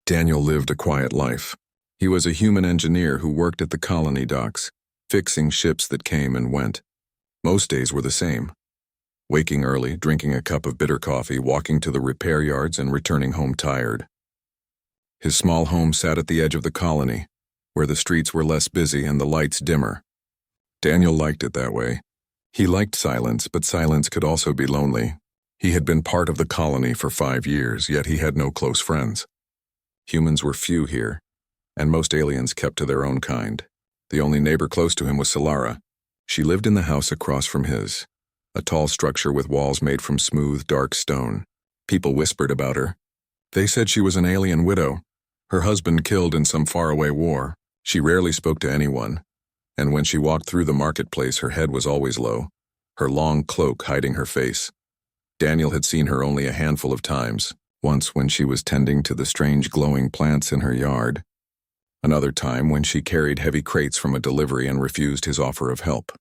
Daniel lived a quiet life. He was a human engineer who worked at the colony docks, fixing ships that came and went. Most days were the same. Waking early, drinking a cup of bitter coffee, walking to the repair yards, and returning home tired. His small home sat at the edge of the colony, where the streets were less busy and the lights dimmer. Daniel liked it that way. He liked silence, but silence could also be lonely. He had been part of the colony for 5 years, yet he had no close friends. Humans were few here, and most aliens kept to their own kind. The only neighbor close to him was Solara. She lived in the house across from his, a tall structure with walls made from smooth, dark stone. People whispered about her. They said she was an alien widow, her husband killed in some faraway war. She rarely spoke to anyone, and when she walked through the marketplace, her head was always low, her long cloak hiding her face. Daniel had seen her only a handful of times, once when she was tending to the strange glowing plants in her yard, another time when she carried heavy crates from a delivery and refused his offer of help.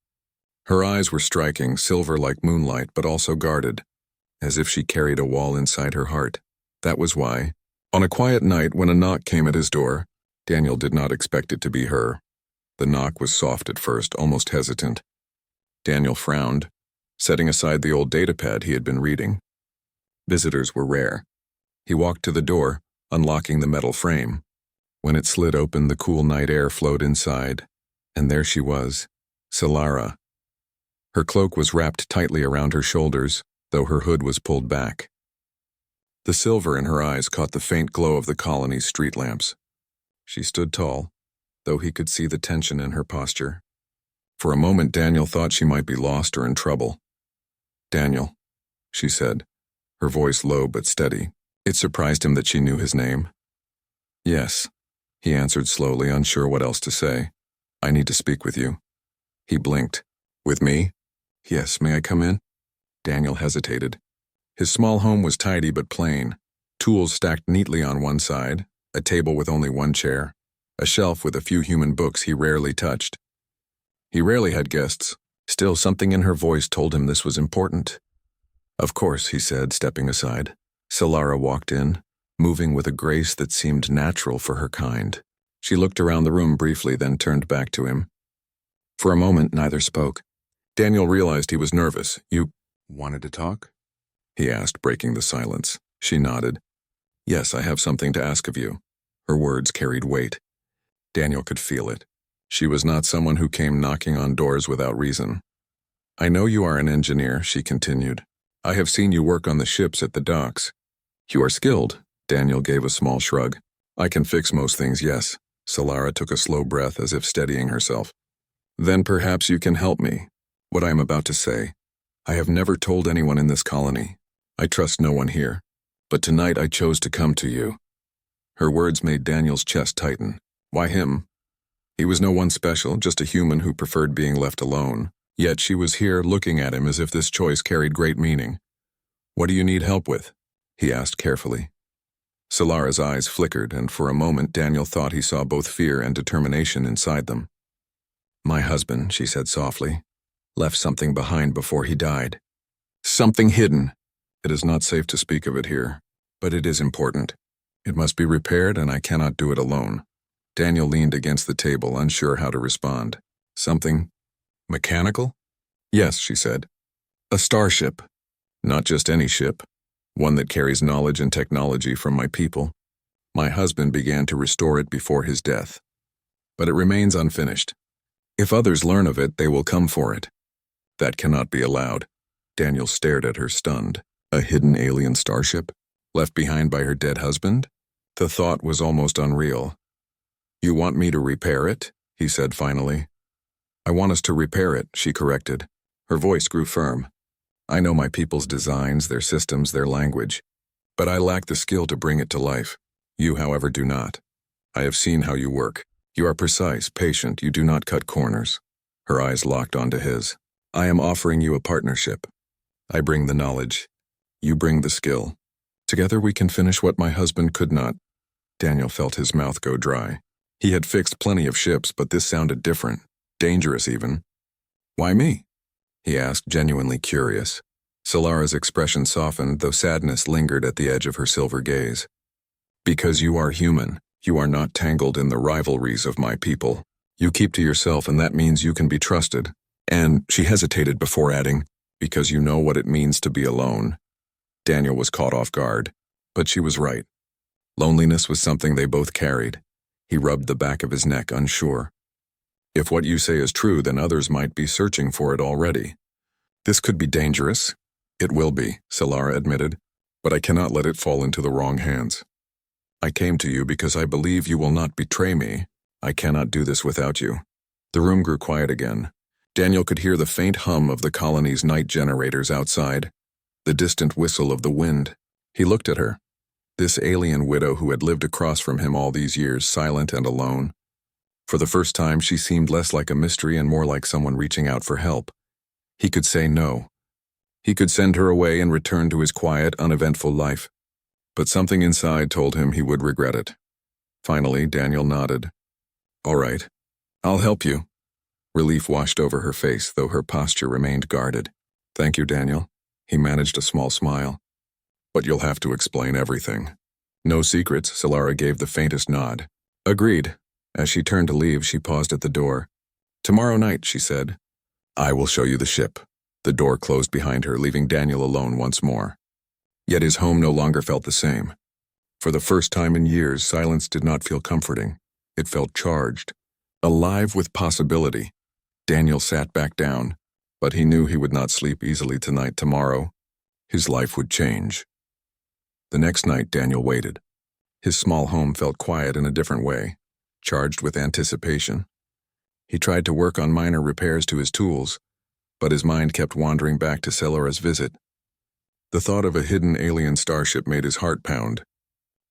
Her eyes were striking, silver like moonlight, but also guarded, as if she carried a wall inside her heart. That was why, on a quiet night when a knock came at his door, Daniel did not expect it to be her. The knock was soft at first, almost hesitant. Daniel frowned, setting aside the old datapad he had been reading. Visitors were rare. He walked to the door, unlocking the metal frame. When it slid open, the cool night air flowed inside, and there she was, Solara. Her cloak was wrapped tightly around her shoulders, though her hood was pulled back. The silver in her eyes caught the faint glow of the colony's street lamps. She stood tall, though he could see the tension in her posture. For a moment, Daniel thought she might be lost or in trouble. "Daniel," she said, her voice low but steady. It surprised him that she knew his name. "Yes," he answered slowly, unsure what else to say. "I need to speak with you." He blinked. "With me?" "Yes, may I come in?" Daniel hesitated. His small home was tidy but plain, tools stacked neatly on one side, a table with only one chair, a shelf with a few human books he rarely touched. He rarely had guests. Still, something in her voice told him this was important. "Of course," he said, stepping aside. Solara walked in, moving with a grace that seemed natural for her kind. She looked around the room briefly, then turned back to him. For a moment, neither spoke. Daniel realized he was nervous. "You wanted to talk?" he asked, breaking the silence. She nodded. "Yes, I have something to ask of you." Her words carried weight. Daniel could feel it. She was not someone who came knocking on doors without reason. "I know you are an engineer," she continued. "I have seen you work on the ships at the docks." "You are skilled," Daniel gave a small shrug. "I can fix most things, yes." Solara took a slow breath as if steadying herself. "Then perhaps you can help me. What I am about to say, I have never told anyone in this colony. I trust no one here. But tonight I chose to come to you." Her words made Daniel's chest tighten. Why him? He was no one special, just a human who preferred being left alone. Yet she was here looking at him as if this choice carried great meaning. "What do you need help with?" he asked carefully. Solara's eyes flickered, and for a moment Daniel thought he saw both fear and determination inside them. "My husband," she said softly, "left something behind before he died. Something hidden. It is not safe to speak of it here, but it is important. It must be repaired, and I cannot do it alone." Daniel leaned against the table, unsure how to respond. "Something mechanical?" "Yes," she said. "A starship. Not just any ship. One that carries knowledge and technology from my people. My husband began to restore it before his death. But it remains unfinished. If others learn of it, they will come for it. That cannot be allowed." Daniel stared at her, stunned. A hidden alien starship? Left behind by her dead husband? The thought was almost unreal. "You want me to repair it?" he said finally. "I want us to repair it," she corrected. Her voice grew firm. "I know my people's designs, their systems, their language, but I lack the skill to bring it to life. You, however, do not. I have seen how you work. You are precise, patient, you do not cut corners." Her eyes locked onto his. "I am offering you a partnership. I bring the knowledge. You bring the skill. Together we can finish what my husband could not." Daniel felt his mouth go dry. He had fixed plenty of ships, but this sounded different, dangerous even. "Why me?" he asked, genuinely curious. Solara's expression softened, though sadness lingered at the edge of her silver gaze. Because you are human, you are not tangled in the rivalries of my people. You keep to yourself, and that means you can be trusted. And she hesitated before adding, because you know what it means to be alone. Daniel was caught off guard, but she was right. Loneliness was something they both carried. He rubbed the back of his neck, unsure. If what you say is true, then others might be searching for it already. This could be dangerous. It will be, Solara admitted, but I cannot let it fall into the wrong hands. I came to you because I believe you will not betray me. I cannot do this without you. The room grew quiet again. Daniel could hear the faint hum of the colony's night generators outside, the distant whistle of the wind. He looked at her, this alien widow who had lived across from him all these years, silent and alone. For the first time, she seemed less like a mystery and more like someone reaching out for help. He could say no. He could send her away and return to his quiet, uneventful life. But something inside told him he would regret it. Finally, Daniel nodded. All right, I'll help you. Relief washed over her face, though her posture remained guarded. Thank you, Daniel. He managed a small smile. But you'll have to explain everything. No secrets, Solara gave the faintest nod. Agreed. As she turned to leave, she paused at the door. Tomorrow night, she said. I will show you the ship. The door closed behind her, leaving Daniel alone once more. Yet his home no longer felt the same. For the first time in years, silence did not feel comforting. It felt charged, alive with possibility. Daniel sat back down, but he knew he would not sleep easily tonight. Tomorrow, his life would change. The next night, Daniel waited. His small home felt quiet in a different way, charged with anticipation. He tried to work on minor repairs to his tools, but his mind kept wandering back to Solara's visit. The thought of a hidden alien starship made his heart pound.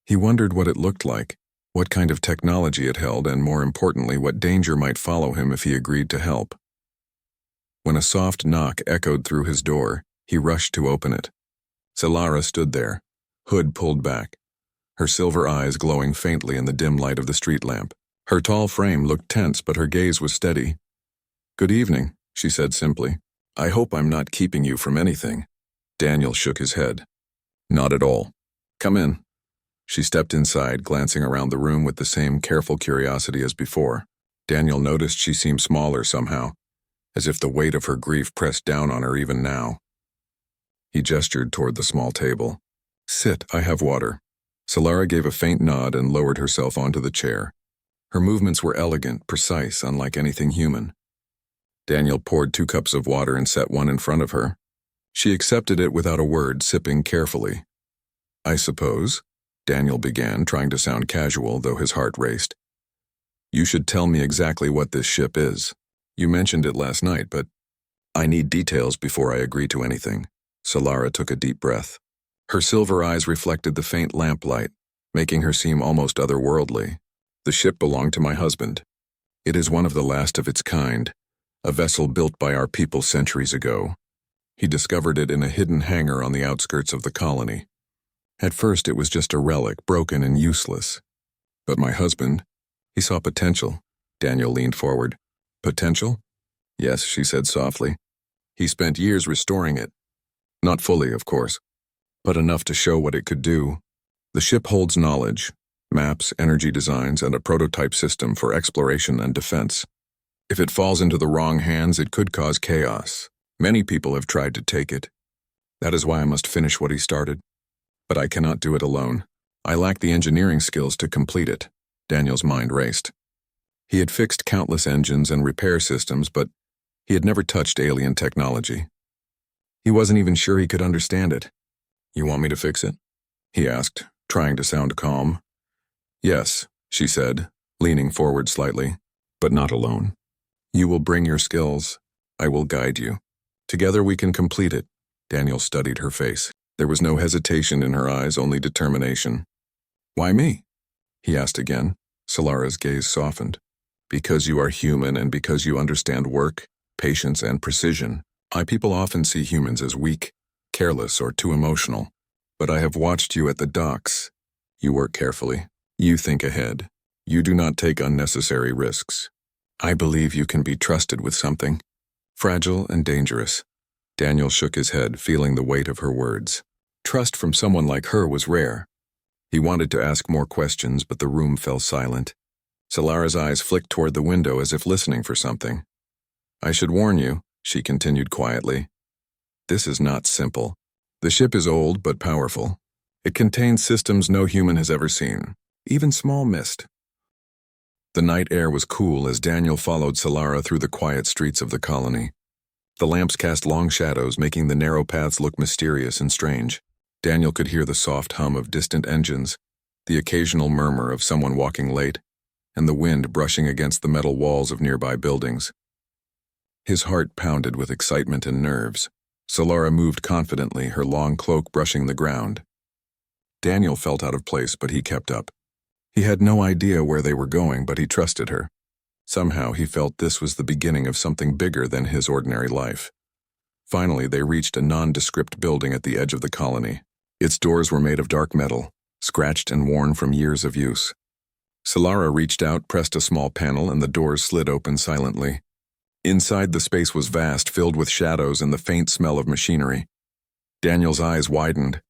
He wondered what it looked like, what kind of technology it held, and more importantly, what danger might follow him if he agreed to help. When a soft knock echoed through his door, he rushed to open it. Solara stood there, hood pulled back, her silver eyes glowing faintly in the dim light of the street lamp. Her tall frame looked tense, but her gaze was steady. Good evening, she said simply. I hope I'm not keeping you from anything. Daniel shook his head. Not at all. Come in. She stepped inside, glancing around the room with the same careful curiosity as before. Daniel noticed she seemed smaller somehow, as if the weight of her grief pressed down on her even now. He gestured toward the small table. Sit, I have water. Solara gave a faint nod and lowered herself onto the chair. Her movements were elegant, precise, unlike anything human. Daniel poured 2 cups of water and set one in front of her. She accepted it without a word, sipping carefully. I suppose, Daniel began, trying to sound casual, though his heart raced. You should tell me exactly what this ship is. You mentioned it last night, but I need details before I agree to anything. Solara took a deep breath. Her silver eyes reflected the faint lamplight, making her seem almost otherworldly. The ship belonged to my husband. It is one of the last of its kind, a vessel built by our people centuries ago. He discovered it in a hidden hangar on the outskirts of the colony. At first it was just a relic, broken and useless. But my husband, he saw potential. Daniel leaned forward. Potential? Yes, she said softly. He spent years restoring it. Not fully, of course, but enough to show what it could do. The ship holds knowledge, maps, energy designs, and a prototype system for exploration and defense. If it falls into the wrong hands, it could cause chaos. Many people have tried to take it. That is why I must finish what he started. But I cannot do it alone. I lack the engineering skills to complete it. Daniel's mind raced. He had fixed countless engines and repair systems, but he had never touched alien technology. He wasn't even sure he could understand it. You want me to fix it? He asked, trying to sound calm. Yes, she said, leaning forward slightly, but not alone. You will bring your skills. I will guide you. Together we can complete it. Daniel studied her face. There was no hesitation in her eyes, only determination. Why me? He asked again. Solara's gaze softened. Because you are human and because you understand work, patience, and precision. People often see humans as weak, careless, or too emotional. But I have watched you at the docks. You work carefully. You think ahead. You do not take unnecessary risks. I believe you can be trusted with something. Fragile and dangerous. Daniel shook his head, feeling the weight of her words. Trust from someone like her was rare. He wanted to ask more questions, but the room fell silent. Solara's eyes flicked toward the window as if listening for something. "I should warn you," she continued quietly. "This is not simple. The ship is old but powerful. It contains systems no human has ever seen, even small mist." The night air was cool as Daniel followed Solara through the quiet streets of the colony. The lamps cast long shadows, making the narrow paths look mysterious and strange. Daniel could hear the soft hum of distant engines, the occasional murmur of someone walking late, and the wind brushing against the metal walls of nearby buildings. His heart pounded with excitement and nerves. Solara moved confidently, her long cloak brushing the ground. Daniel felt out of place, but he kept up. He had no idea where they were going, but he trusted her. Somehow he felt this was the beginning of something bigger than his ordinary life. Finally, they reached a nondescript building at the edge of the colony. Its doors were made of dark metal, scratched and worn from years of use. Solara reached out, pressed a small panel, and the doors slid open silently. Inside, the space was vast, filled with shadows and the faint smell of machinery. Daniel's eyes widened.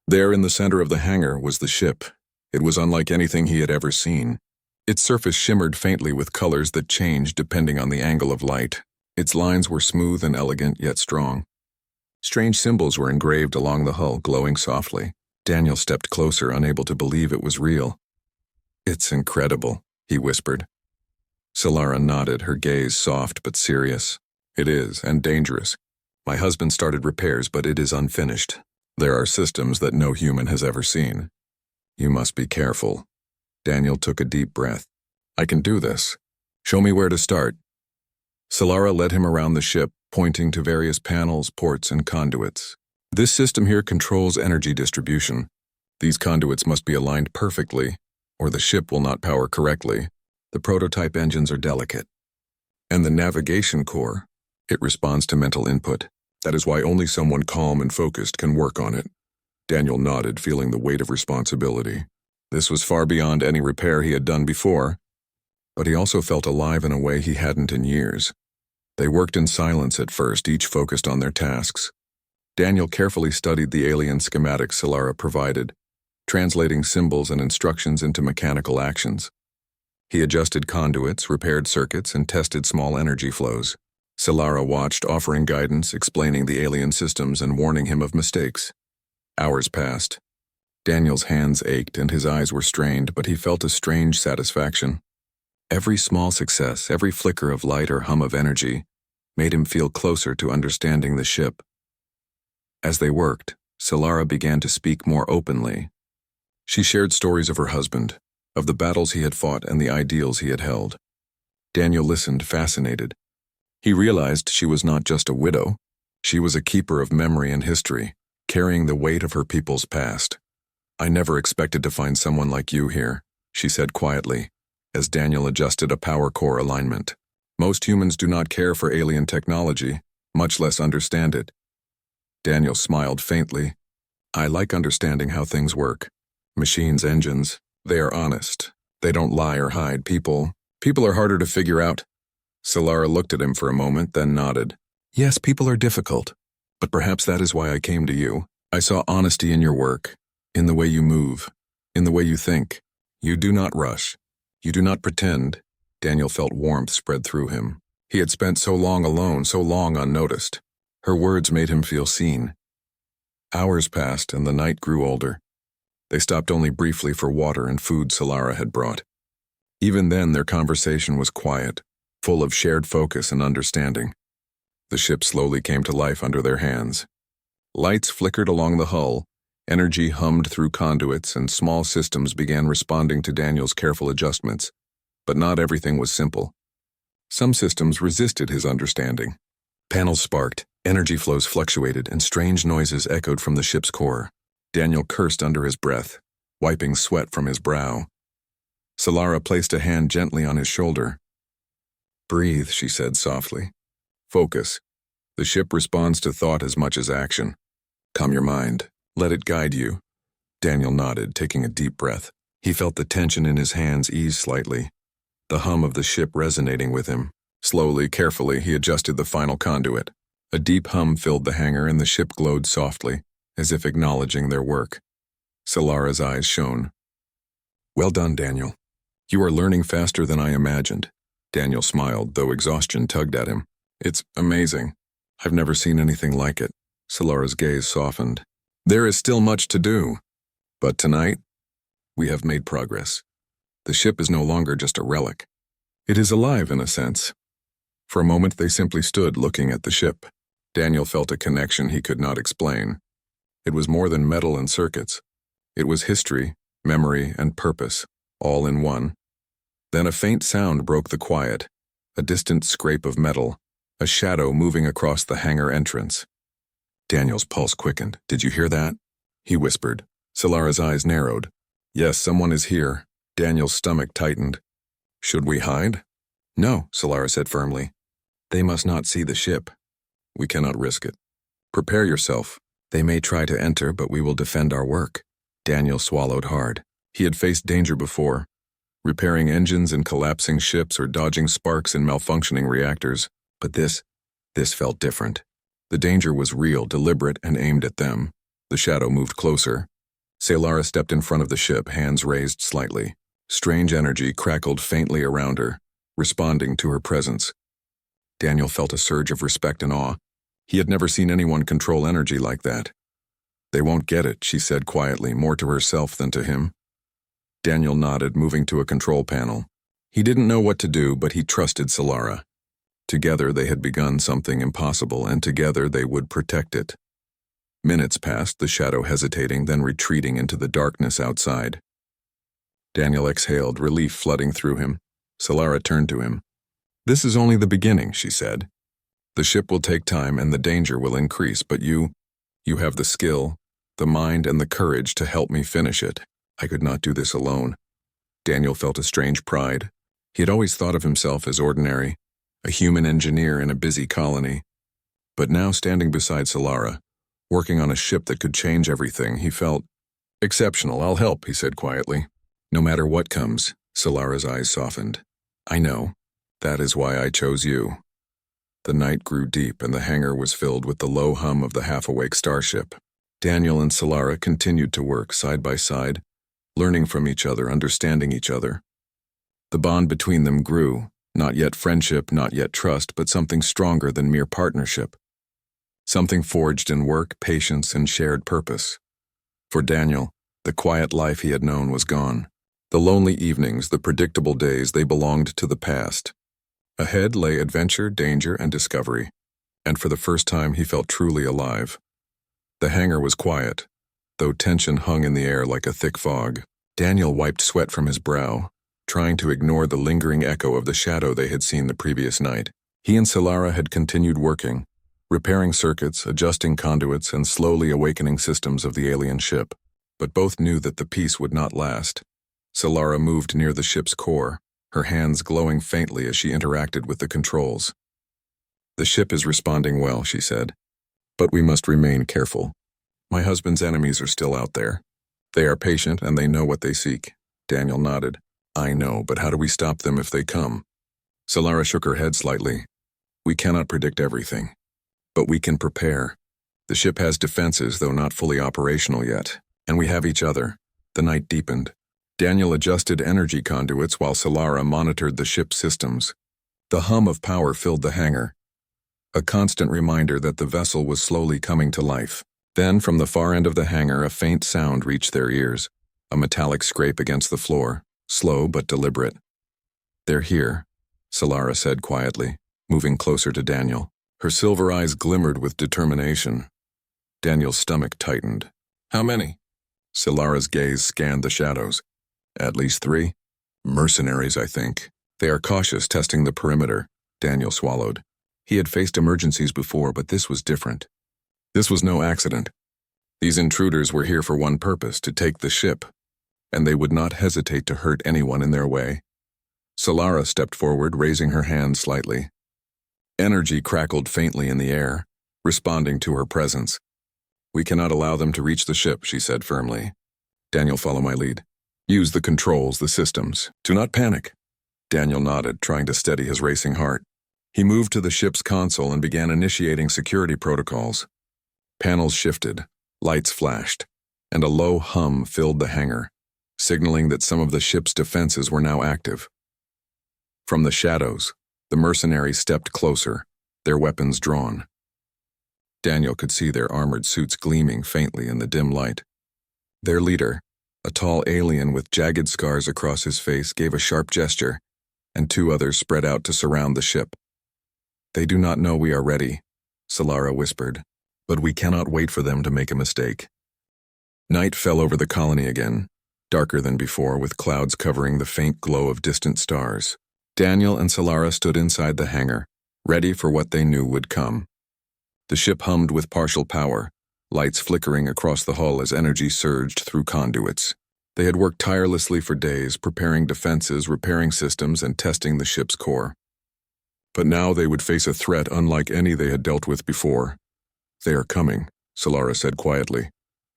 There in the center of the hangar was the ship. It was unlike anything he had ever seen. Its surface shimmered faintly with colors that changed depending on the angle of light. Its lines were smooth and elegant, yet strong. Strange symbols were engraved along the hull, glowing softly. Daniel stepped closer, unable to believe it was real. "It's incredible," he whispered. Solara nodded, her gaze soft but serious. "It is, and dangerous. My husband started repairs, but it is unfinished. There are systems that no human has ever seen. You must be careful." Daniel took a deep breath. "I can do this. Show me where to start." Solara led him around the ship, pointing to various panels, ports, and conduits. "This system here controls energy distribution. These conduits must be aligned perfectly, or the ship will not power correctly. The prototype engines are delicate. And the navigation core, it responds to mental input. That is why only someone calm and focused can work on it." Daniel nodded, feeling the weight of responsibility. This was far beyond any repair he had done before, but he also felt alive in a way he hadn't in years. They worked in silence at first, each focused on their tasks. Daniel carefully studied the alien schematics Solara provided, translating symbols and instructions into mechanical actions. He adjusted conduits, repaired circuits, and tested small energy flows. Solara watched, offering guidance, explaining the alien systems and warning him of mistakes. Hours passed. Daniel's hands ached and his eyes were strained, but he felt a strange satisfaction. Every small success, every flicker of light or hum of energy, made him feel closer to understanding the ship. As they worked, Solara began to speak more openly. She shared stories of her husband, of the battles he had fought and the ideals he had held. Daniel listened, fascinated. He realized she was not just a widow. She was a keeper of memory and history, carrying the weight of her people's past. "I never expected to find someone like you here," she said quietly, as Daniel adjusted a power core alignment. "Most humans do not care for alien technology, much less understand it." Daniel smiled faintly. "I like understanding how things work. Machines, engines, they are honest. They don't lie or hide. People are harder to figure out." Solara looked at him for a moment, then nodded. "Yes, people are difficult, but perhaps that is why I came to you. I saw honesty in your work, in the way you move, in the way you think. You do not rush. You do not pretend." Daniel felt warmth spread through him. He had spent so long alone, so long unnoticed. Her words made him feel seen. Hours passed and the night grew older. They stopped only briefly for water and food Solara had brought. Even then, their conversation was quiet, full of shared focus and understanding. The ship slowly came to life under their hands. Lights flickered along the hull, energy hummed through conduits, and small systems began responding to Daniel's careful adjustments. But not everything was simple. Some systems resisted his understanding. Panels sparked, energy flows fluctuated, and strange noises echoed from the ship's core. Daniel cursed under his breath, wiping sweat from his brow. Solara placed a hand gently on his shoulder. "Breathe," she said softly. "Focus. The ship responds to thought as much as action. Calm your mind. Let it guide you." Daniel nodded, taking a deep breath. He felt the tension in his hands ease slightly, the hum of the ship resonating with him. Slowly, carefully, he adjusted the final conduit. A deep hum filled the hangar and the ship glowed softly, as if acknowledging their work. Solara's eyes shone. Well done, Daniel. You are learning faster than I imagined. Daniel smiled, though exhaustion tugged at him. It's amazing. I've never seen anything like it. Solara's gaze softened. There is still much to do. But tonight, we have made progress. The ship is no longer just a relic. It is alive in a sense. For a moment they simply stood looking at the ship. Daniel felt a connection he could not explain. It was more than metal and circuits. It was history, memory, and purpose, all in one. Then a faint sound broke the quiet, a distant scrape of metal, a shadow moving across the hangar entrance. Daniel's pulse quickened. Did you hear that? He whispered. Solara's eyes narrowed. Yes, someone is here. Daniel's stomach tightened. Should we hide? No, Solara said firmly. They must not see the ship. We cannot risk it. Prepare yourself. They may try to enter, but we will defend our work. Daniel swallowed hard. He had faced danger before, repairing engines in collapsing ships or dodging sparks in malfunctioning reactors. But this felt different. The danger was real, deliberate, and aimed at them. The shadow moved closer. Solara stepped in front of the ship, hands raised slightly. Strange energy crackled faintly around her, responding to her presence. Daniel felt a surge of respect and awe. He had never seen anyone control energy like that. They won't get it, she said quietly, more to herself than to him. Daniel nodded, moving to a control panel. He didn't know what to do, but he trusted Solara. Together they had begun something impossible, and together they would protect it. Minutes passed, the shadow hesitating, then retreating into the darkness outside. Daniel exhaled, relief flooding through him. Solara turned to him. This is only the beginning, she said. The ship will take time and the danger will increase, but you have the skill, the mind, and the courage to help me finish it. I could not do this alone. Daniel felt a strange pride. He had always thought of himself as ordinary, a human engineer in a busy colony. But now, standing beside Solara, working on a ship that could change everything, he felt exceptional. I'll help, he said quietly. No matter what comes, Solara's eyes softened. I know. That is why I chose you. The night grew deep and the hangar was filled with the low hum of the half-awake starship. Daniel and Solara continued to work side by side, learning from each other, understanding each other. The bond between them grew, not yet friendship, not yet trust, but something stronger than mere partnership. Something forged in work, patience, and shared purpose. For Daniel, the quiet life he had known was gone. The lonely evenings, the predictable days, they belonged to the past. Ahead lay adventure, danger, and discovery, and for the first time he felt truly alive. The hangar was quiet, though tension hung in the air like a thick fog. Daniel wiped sweat from his brow, trying to ignore the lingering echo of the shadow they had seen the previous night. He and Solara had continued working, repairing circuits, adjusting conduits, and slowly awakening systems of the alien ship. But both knew that the peace would not last. Solara moved near the ship's core, her hands glowing faintly as she interacted with the controls. The ship is responding well, she said. But we must remain careful. My husband's enemies are still out there. They are patient and they know what they seek. Daniel nodded. I know, but how do we stop them if they come? Solara shook her head slightly. We cannot predict everything. But we can prepare. The ship has defenses, though not fully operational yet. And we have each other. The night deepened. Daniel adjusted energy conduits while Solara monitored the ship's systems. The hum of power filled the hangar, a constant reminder that the vessel was slowly coming to life. Then, from the far end of the hangar, a faint sound reached their ears, a metallic scrape against the floor, slow but deliberate. They're here, Solara said quietly, moving closer to Daniel. Her silver eyes glimmered with determination. Daniel's stomach tightened. How many? Solara's gaze scanned the shadows. At least 3. Mercenaries, I think. They are cautious, testing the perimeter. Daniel swallowed. He had faced emergencies before, but this was different. This was no accident. These intruders were here for one purpose, to take the ship, and they would not hesitate to hurt anyone in their way. Solara stepped forward, raising her hand slightly. Energy crackled faintly in the air, responding to her presence. We cannot allow them to reach the ship, she said firmly. Daniel, follow my lead. Use the controls, the systems. Do not panic. Daniel nodded, trying to steady his racing heart. He moved to the ship's console and began initiating security protocols. Panels shifted. Lights flashed. and a low hum filled the hangar, signaling that some of the ship's defenses were now active. From the shadows, the mercenaries stepped closer, their weapons drawn. Daniel could see their armored suits gleaming faintly in the dim light. Their leader, a tall alien with jagged scars across his face, gave a sharp gesture, and two others spread out to surround the ship. "They do not know we are ready," Solara whispered, "but we cannot wait for them to make a mistake." Night fell over the colony again, darker than before, with clouds covering the faint glow of distant stars. Daniel and Solara stood inside the hangar, ready for what they knew would come. The ship hummed with partial power, lights flickering across the hull as energy surged through conduits. They had worked tirelessly for days, preparing defenses, repairing systems, and testing the ship's core. But now they would face a threat unlike any they had dealt with before. "They are coming," Solara said quietly,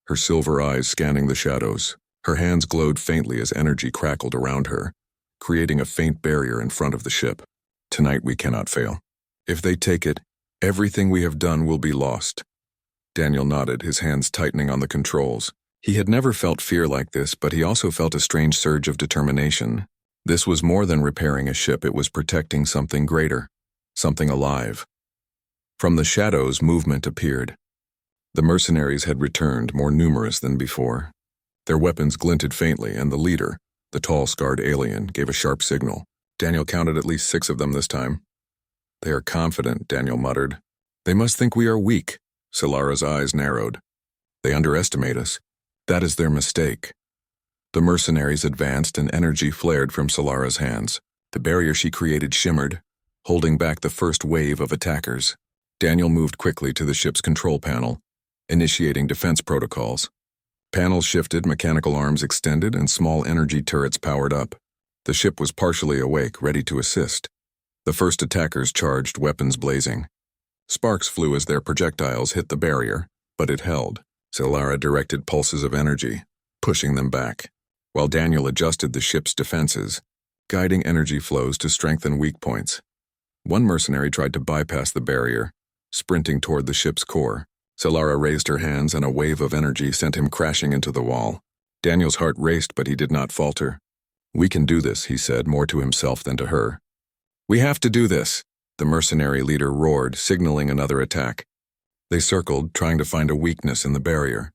her silver eyes scanning the shadows. Her hands glowed faintly as energy crackled around her, creating a faint barrier in front of the ship. "Tonight we cannot fail. If they take it, everything we have done will be lost." Daniel nodded, his hands tightening on the controls. He had never felt fear like this, but he also felt a strange surge of determination. This was more than repairing a ship, it was protecting something greater, something alive. From the shadows, movement appeared. The mercenaries had returned, more numerous than before. Their weapons glinted faintly, and the leader, the tall, scarred alien, gave a sharp signal. Daniel counted at least 6 of them this time. "They are confident," Daniel muttered. "They must think we are weak." Solara's eyes narrowed. "They underestimate us. That is their mistake." The mercenaries advanced and energy flared from Solara's hands. The barrier she created shimmered, holding back the first wave of attackers. Daniel moved quickly to the ship's control panel, initiating defense protocols. Panels shifted, mechanical arms extended, and small energy turrets powered up. The ship was partially awake, ready to assist. The first attackers charged, weapons blazing. Sparks flew as their projectiles hit the barrier, but it held. Solara directed pulses of energy, pushing them back, while Daniel adjusted the ship's defenses, guiding energy flows to strengthen weak points. One mercenary tried to bypass the barrier, sprinting toward the ship's core. Solara raised her hands and a wave of energy sent him crashing into the wall. Daniel's heart raced, but he did not falter. "We can do this," he said, more to himself than to her. "We have to do this," the mercenary leader roared, signaling another attack. They circled, trying to find a weakness in the barrier.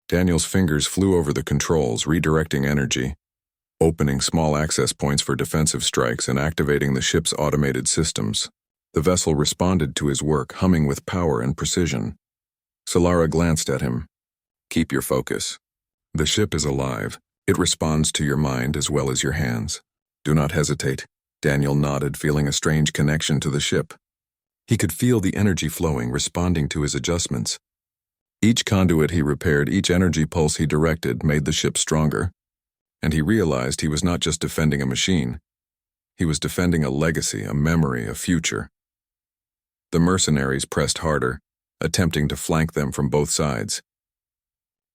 Daniel's fingers flew over the controls, redirecting energy, opening small access points for defensive strikes and activating the ship's automated systems. The vessel responded to his work, humming with power and precision. Solara glanced at him. "Keep your focus. The ship is alive. It responds to your mind as well as your hands. Do not hesitate." Daniel nodded, feeling a strange connection to the ship. He could feel the energy flowing, responding to his adjustments. Each conduit he repaired, each energy pulse he directed, made the ship stronger. And he realized he was not just defending a machine. He was defending a legacy, a memory, a future. The mercenaries pressed harder, attempting to flank them from both sides.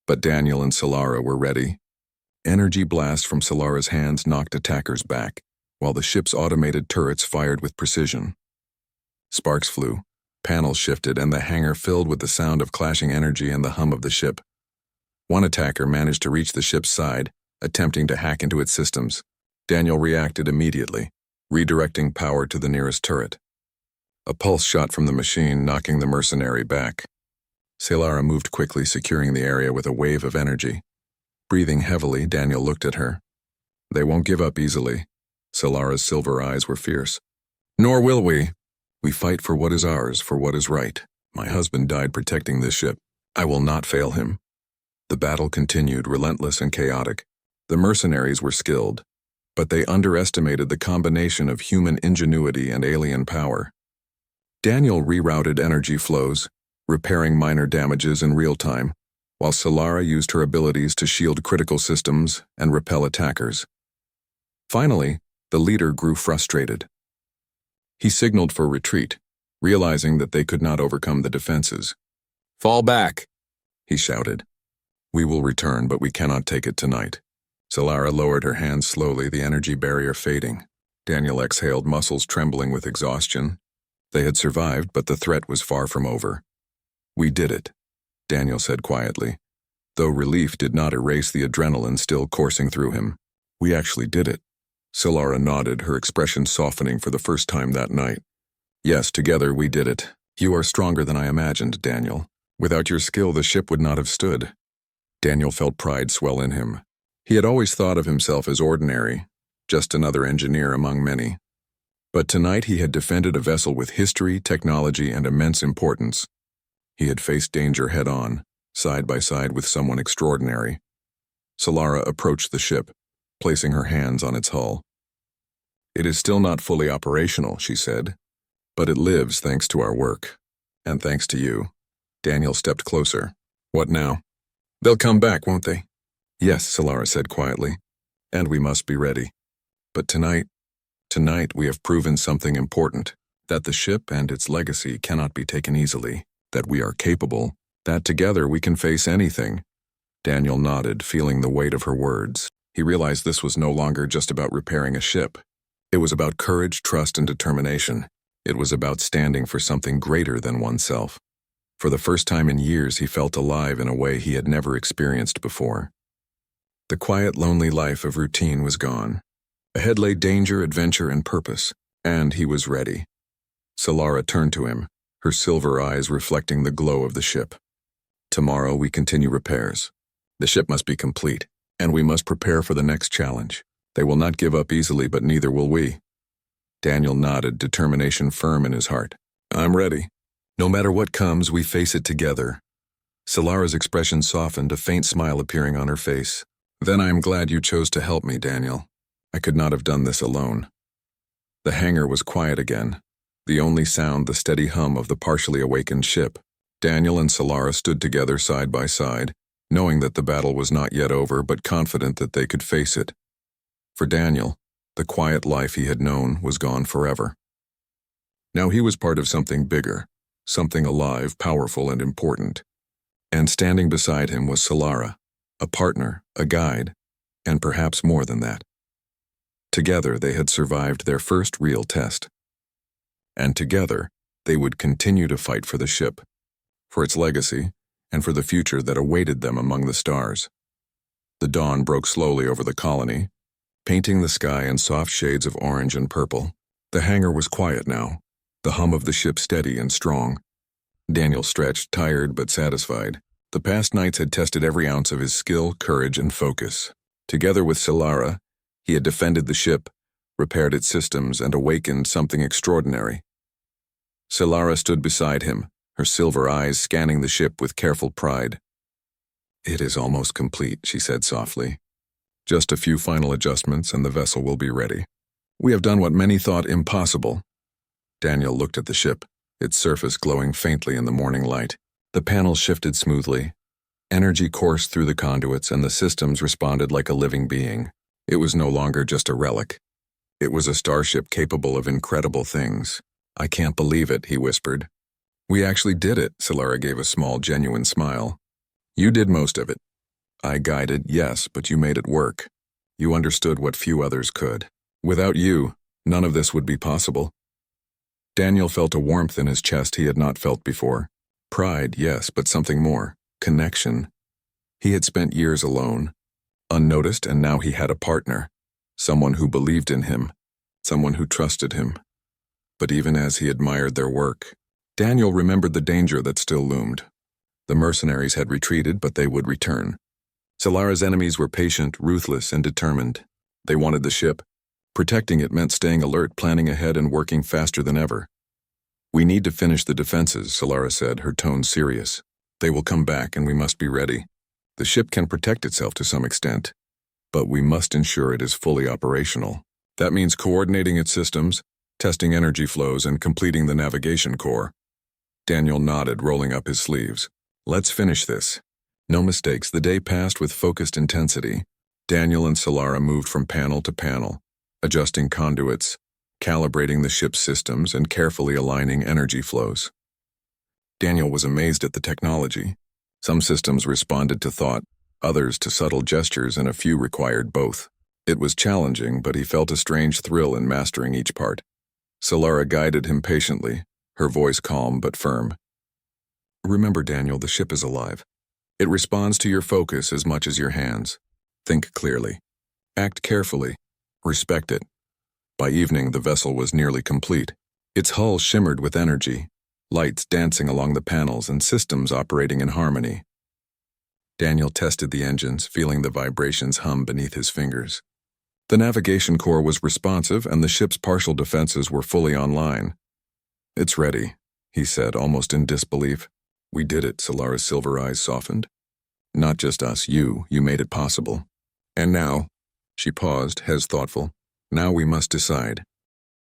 But Daniel and Solara were ready. Energy blasts from Solara's hands knocked attackers back, while the ship's automated turrets fired with precision. Sparks flew, panels shifted, and the hangar filled with the sound of clashing energy and the hum of the ship. One attacker managed to reach the ship's side, attempting to hack into its systems. Daniel reacted immediately, redirecting power to the nearest turret. A pulse shot from the machine, knocking the mercenary back. Solara moved quickly, securing the area with a wave of energy. Breathing heavily, Daniel looked at her. "They won't give up easily." Solara's silver eyes were fierce. "Nor will we. We fight for what is ours, for what is right. My husband died protecting this ship. I will not fail him." The battle continued, relentless and chaotic. The mercenaries were skilled, but they underestimated the combination of human ingenuity and alien power. Daniel rerouted energy flows, repairing minor damages in real time, while Solara used her abilities to shield critical systems and repel attackers. Finally, the leader grew frustrated. He signaled for retreat, realizing that they could not overcome the defenses. "Fall back," he shouted. "We will return, but we cannot take it tonight." Solara lowered her hands slowly, the energy barrier fading. Daniel exhaled, muscles trembling with exhaustion. They had survived, but the threat was far from over. "We did it," Daniel said quietly. though relief did not erase the adrenaline still coursing through him. "We actually did it." Solara nodded, her expression softening for the first time that night. "Yes, together we did it. You are stronger than I imagined, Daniel. Without your skill, the ship would not have stood." Daniel felt pride swell in him. He had always thought of himself as ordinary, just another engineer among many. But tonight he had defended a vessel with history, technology, and immense importance. He had faced danger head-on, side by side with someone extraordinary. Solara approached the ship, placing her hands on its hull. "It is still not fully operational," she said, "but it lives thanks to our work. And thanks to you." Daniel stepped closer. "What now?" "They'll come back, won't they?" "Yes," Solara said quietly, "and we must be ready. But tonight we have proven something important, that the ship and its legacy cannot be taken easily, that we are capable, that together we can face anything." Daniel nodded, feeling the weight of her words. He realized this was no longer just about repairing a ship. It was about courage, trust, and determination. It was about standing for something greater than oneself. For the first time in years, he felt alive in a way he had never experienced before. The quiet, lonely life of routine was gone. Ahead lay danger, adventure, and purpose, and he was ready. Solara turned to him, her silver eyes reflecting the glow of the ship. "Tomorrow we continue repairs. The ship must be complete, and we must prepare for the next challenge. They will not give up easily, but neither will we." Daniel nodded, determination firm in his heart. "I'm ready. No matter what comes, we face it together." Solara's expression softened, a faint smile appearing on her face. "Then I am glad you chose to help me, Daniel. I could not have done this alone." The hangar was quiet again, the only sound the steady hum of the partially awakened ship. Daniel and Solara stood together side by side, knowing that the battle was not yet over, but confident that they could face it. For Daniel, the quiet life he had known was gone forever. Now he was part of something bigger, something alive, powerful, and important. And standing beside him was Solara, a partner, a guide, and perhaps more than that. Together they had survived their first real test. And together they would continue to fight for the ship, for its legacy, and for the future that awaited them among the stars. The dawn broke slowly over the colony, painting the sky in soft shades of orange and purple. The hangar was quiet now, the hum of the ship steady and strong. Daniel stretched, tired but satisfied. The past nights had tested every ounce of his skill, courage, and focus. Together with Solara, he had defended the ship, repaired its systems, and awakened something extraordinary. Solara stood beside him, her silver eyes scanning the ship with careful pride. "It is almost complete," she said softly. "Just a few final adjustments and the vessel will be ready. We have done what many thought impossible." Daniel looked at the ship, its surface glowing faintly in the morning light. The panels shifted smoothly. Energy coursed through the conduits and the systems responded like a living being. It was no longer just a relic. It was a starship capable of incredible things. "I can't believe it," he whispered. "We actually did it," Solara gave a small, genuine smile. "You did most of it. I guided, yes, but you made it work. You understood what few others could. Without you, none of this would be possible." Daniel felt a warmth in his chest he had not felt before. Pride, yes, but something more. Connection. He had spent years alone, unnoticed, and now he had a partner. Someone who believed in him. Someone who trusted him. But even as he admired their work, Daniel remembered the danger that still loomed. The mercenaries had retreated, but they would return. Solara's enemies were patient, ruthless, and determined. They wanted the ship. Protecting it meant staying alert, planning ahead, and working faster than ever. "We need to finish the defenses," Solara said, her tone serious. "They will come back, and we must be ready. The ship can protect itself to some extent, but we must ensure it is fully operational. That means coordinating its systems, testing energy flows, and completing the navigation core." Daniel nodded, rolling up his sleeves. "Let's finish this." No mistakes. The day passed with focused intensity. Daniel and Solara moved from panel to panel, adjusting conduits, calibrating the ship's systems, and carefully aligning energy flows. Daniel was amazed at the technology. Some systems responded to thought, others to subtle gestures, and a few required both. It was challenging, but he felt a strange thrill in mastering each part. Solara guided him patiently, her voice calm but firm. "Remember, Daniel, the ship is alive. It responds to your focus as much as your hands. Think clearly. Act carefully. Respect it. By evening, the vessel was nearly complete. Its hull shimmered with energy, lights dancing along the panels and systems operating in harmony. Daniel tested the engines, feeling the vibrations hum beneath his fingers. The navigation core was responsive and the ship's partial defenses were fully online. "It's ready," he said, almost in disbelief. "We did it," Solara's silver eyes softened. "Not just us, you made it possible. And now," she paused, Hez thoughtful, "now we must decide.